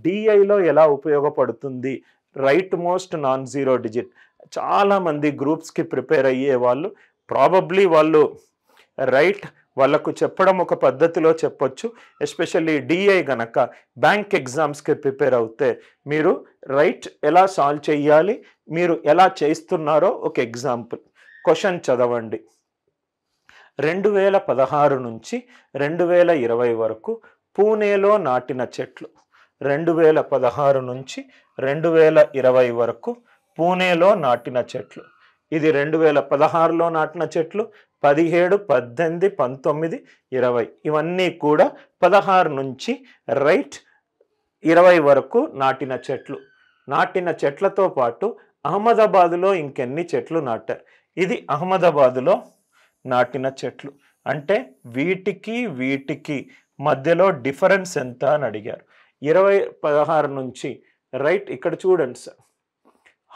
డిఐలో ఎలా ఉపయోగపడుతుంది right most non zero digit. చాలామంది గ్రూప్స్కి ప్రిపేర్ అయ్యే వాళ్ళు ప్రాబబ్లీ వాళ్ళు రైట్ వాళ్ళకు చెప్పడం ఒక పద్ధతిలో చెప్పొచ్చు. ఎస్పెషల్లీ డిఐ గనక బ్యాంక్ ఎగ్జామ్స్కి ప్రిపేర్ అవుతే మీరు రైట్ ఎలా సాల్వ్ చేయాలి, మీరు ఎలా చేస్తున్నారో ఒక ఎగ్జాంపుల్ క్వశ్చన్ చదవండి. 2016 నుంచి 2020 వరకు పూణేలో నాటిన చెట్లు. 2016 నుంచి 2020 వరకు పూణేలో నాటిన చెట్లు. ఇది 2016లో నాటిన చెట్లు, 17, 18, 19, 20 ఇవన్నీ కూడా 16 నుంచి రైట్ 20 వరకు నాటిన చెట్లు. నాటిన చెట్లతో పాటు అహ్మదాబాదులో ఇంకెన్ని చెట్లు నాటారు. ఇది అహ్మదాబాదులో నాటిన చెట్లు. అంటే వీటికి మధ్యలో డిఫరెన్స్ ఎంత అని అడిగారు. 2016 నుంచి రైట్ ఇక్కడ చూడండి sir.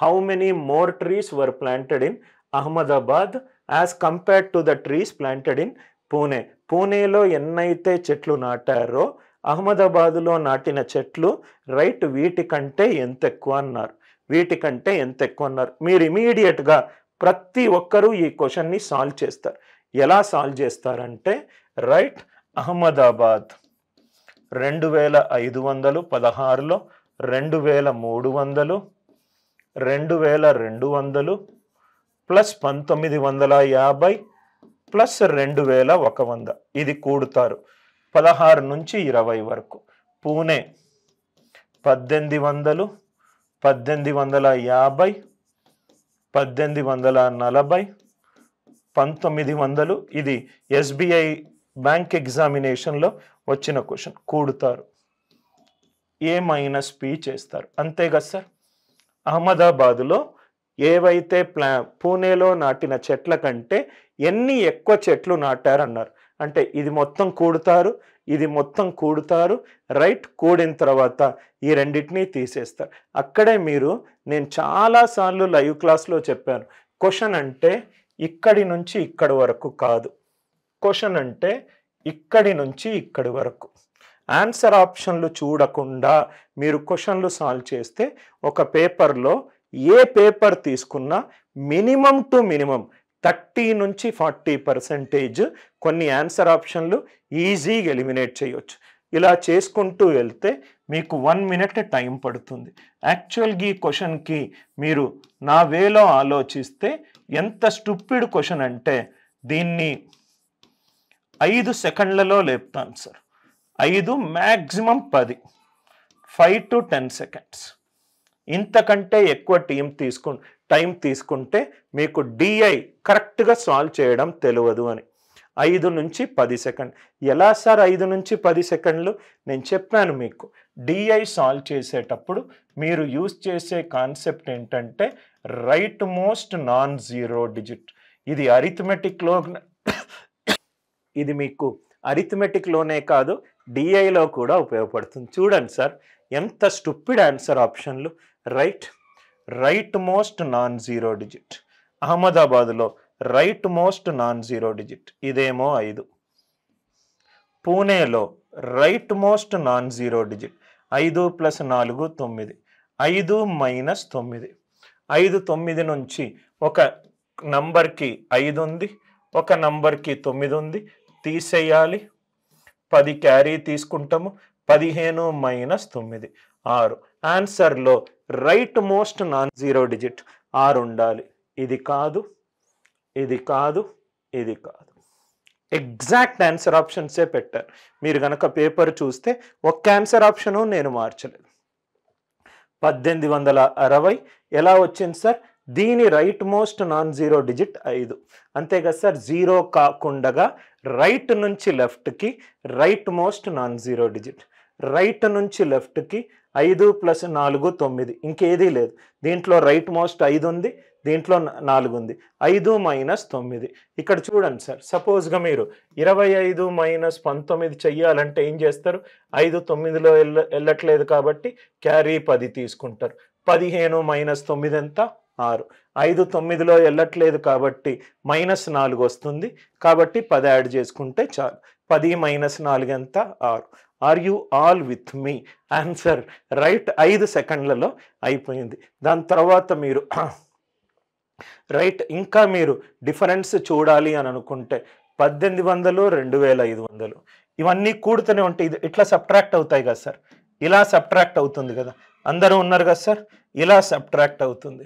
How many more trees were planted in Ahmedabad as compared to the trees planted in Pune. పూణేలో ఎన్నైతే చెట్లు నాటారో అహ్మదాబాదులో నాటిన చెట్లు రైట్ వీటికంటే ఎంత ఎక్కువ అన్నారు. వీటికంటే ఎంత ఎక్కువ అన్నారు. మీరు ఇమీడియట్గా ప్రతి ఒక్కరూ ఈ క్వశ్చన్ని సాల్వ్ చేస్తారు. ఎలా సాల్వ్ చేస్తారంటే రైట్ అహ్మదాబాద్ 2516లో 2300 2200 ప్లస్ 1950 ప్లస్ 2100 ఇది కూడుతారు 16 నుంచి 20 వరకు. పూణే 1800 1850 1840 1900 ఇది ఎస్బీఐ బ్యాంక్ ఎగ్జామినేషన్లో వచ్చిన క్వశ్చన్. కూడుతారు, ఏ మైనస్ పి చేస్తారు. అంతే కదా సార్. అహ్మదాబాదులో ఏవైతే పూణేలో నాటిన చెట్ల కంటే ఎన్ని ఎక్కువ చెట్లు నాటారన్నారు. అంటే ఇది మొత్తం కూడుతారు, ఇది మొత్తం కూడుతారు. రైట్ కూడిన తర్వాత ఈ రెండింటినీ తీసేస్తారు. అక్కడే మీరు నేను చాలాసార్లు లైవ్ క్లాస్లో చెప్పాను, క్వశ్చన్ అంటే ఇక్కడి నుంచి ఇక్కడి వరకు కాదు. క్వశ్చన్ అంటే ఇక్కడి నుంచి ఇక్కడి వరకు. ఆన్సర్ ఆప్షన్లు చూడకుండా మీరు క్వశ్చన్లు సాల్వ్ చేస్తే ఒక పేపర్లో ఏ పేపర్ తీసుకున్నా మినిమం టు మినిమం 30 నుంచి 40% కొన్ని ఆన్సర్ ఆప్షన్లు ఈజీగా ఎలిమినేట్ చేయవచ్చు. ఇలా చేసుకుంటూ వెళ్తే మీకు 1 minute టైం పడుతుంది. యాక్చువల్గా ఈ క్వశ్చన్కి మీరు నా వేలో ఆలోచిస్తే ఎంత స్టూపిడ్ క్వశ్చన్ అంటే దీన్ని 5 సెకండ్లలో లేపుతాను సార్. 5 maximum 10, 5 to 10 seconds. ఇంతకంటే ఎక్కువ టైం తీసుకుంటే మీకు డిఐ కరెక్ట్గా సాల్వ్ చేయడం తెలియదు అని. 5 నుంచి 10 సెకండ్. ఎలా సార్ 5 నుంచి 10 సెకండ్లు? నేను చెప్పాను మీకు, డిఐ సాల్వ్ చేసేటప్పుడు మీరు యూజ్ చేసే కాన్సెప్ట్ ఏంటంటే right most non zero digit. ఇది అరిథమెటిక్లో ఇది మీకు అరిథమెటిక్లోనే కాదు డిఐలో కూడా ఉపయోగపడుతుంది. చూడండి సార్ ఎంత స్టూపిడ్ ఆన్సర్ ఆప్షన్లు. Right most non zero digit అహ్మదాబాద్లో right most non zero digit ఇదేమో 5. పూణేలో right most non zero digit 5 + 4 9. 5 - 9. 5 9 నుంచి ఒక నంబర్కి 5 ఉంది, ఒక నంబర్కి 9 ఉంది, తీసేయాలి. 10 క్యారీ తీసుకుంటాము. 15 - 9 6. ఆన్సర్లో right most non zero digit 6 ఉండాలి. ఇది కాదు, ఇది కాదు, ఇది కాదు. ఎగ్జాక్ట్ ఆన్సర్ ఆప్షన్సే పెట్టారు. మీరు కనుక పేపర్ చూస్తే ఒక్క ఆన్సర్ ఆప్షను నేను మార్చలేదు. 1860 ఎలా వచ్చింది సార్? దీని right most non zero digit 5. అంతే కదా సార్. 0 కాకుండా రైట్ నుంచి లెఫ్ట్కి right most non zero digit. Right నుంచి లెఫ్ట్కి 5 + 4 9. ఇంకేదీ లేదు. దీంట్లో రైట్ మోస్ట్ 5 ఉంది, దీంట్లో 4 ఉంది. 5 - 9. ఇక్కడ చూడండి సార్, సపోజ్గా మీరు 25 - 19 చెయ్యాలంటే ఏం చేస్తారు? 5 9లో వెళ్ళట్లేదు కాబట్టి క్యారీ 10 తీసుకుంటారు. 15 - 9 ఎంత? 6. 5 9లో వెళ్ళట్లేదు కాబట్టి -4 వస్తుంది. కాబట్టి 10 యాడ్ చేసుకుంటే చాలు. 10 - 4 ఎంత? 6. Are you all with me? Answer right 5 సెకండ్లలో అయిపోయింది. దాని తర్వాత మీరు రైట్ ఇంకా మీరు డిఫరెన్స్ చూడాలి అని అనుకుంటే 1800 2500 ఇవన్నీ కూడుతూనే ఉంటాయి. ఇది ఇట్లా సబ్ట్రాక్ట్ అవుతాయి కదా సార్. ఇలా సబ్ట్రాక్ట్ అవుతుంది కదా. అందరూ ఉన్నారు కదా సార్. ఇలా సబ్ట్రాక్ట్ అవుతుంది.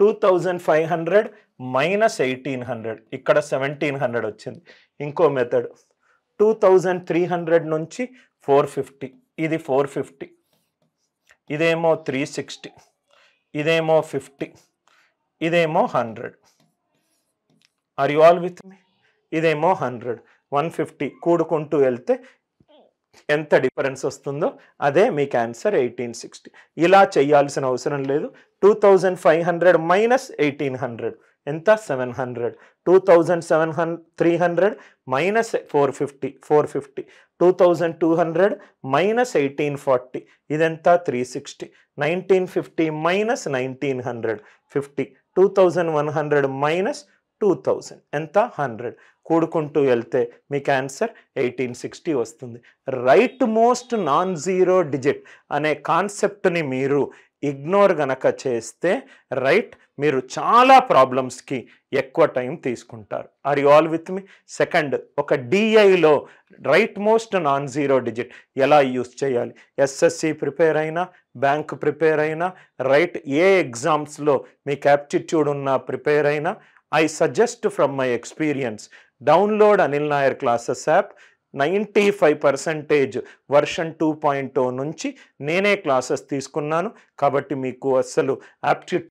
2500 - 1800 ఇక్కడ 1700 వచ్చింది. ఇంకో మెథడ్ 2300 నుంచి 450 ఇది 450 ఇదేమో 360 ఇదేమో 50 ఇదేమో 100. ఆర్ యు ఆల్ విత్ మీ? ఇదేమో 100 150 కూడుకుంటూ వెళ్తే ఎంత డిఫరెన్స్ వస్తుందో అదే మీకు ఆన్సర్ 1860. ఇలా చేయాల్సిన అవసరం లేదు. 2500 - 1800 ఎంత? 700. 2300 - 450 450. 2200 - 1840 ఇదెంత? 360. 1950 - 1900 50. 2100 - 2000 ఎంత? 100. కూడుకుంటూ వెళ్తే మీకు ఆన్సర్ 1860 వస్తుంది. Right most non zero digit అనే కాన్సెప్ట్ని మీరు ఇగ్నోర్ గనక చేస్తే రైట్ మీరు చాలా ప్రాబ్లమ్స్కి ఎక్కువ టైం తీసుకుంటారు. Are you all with me? Second, ఒక డిఐలో right most non zero digit ఎలా యూస్ చేయాలి? ఎస్ఎస్సి ప్రిపేర్ అయినా, బ్యాంక్ ప్రిపేర్ అయినా, రైట్ ఏ ఎగ్జామ్స్లో మీకు యాప్టిట్యూడ్ ఉన్న ప్రిపేర్ అయినా, I suggest from my experience, download Anil Nair Classes app. 95% version 2.0 నుంచి నేనే క్లాసెస్ తీసుకున్నాను. కాబట్టి మీకు అసలు యాప్టిట్యూడ్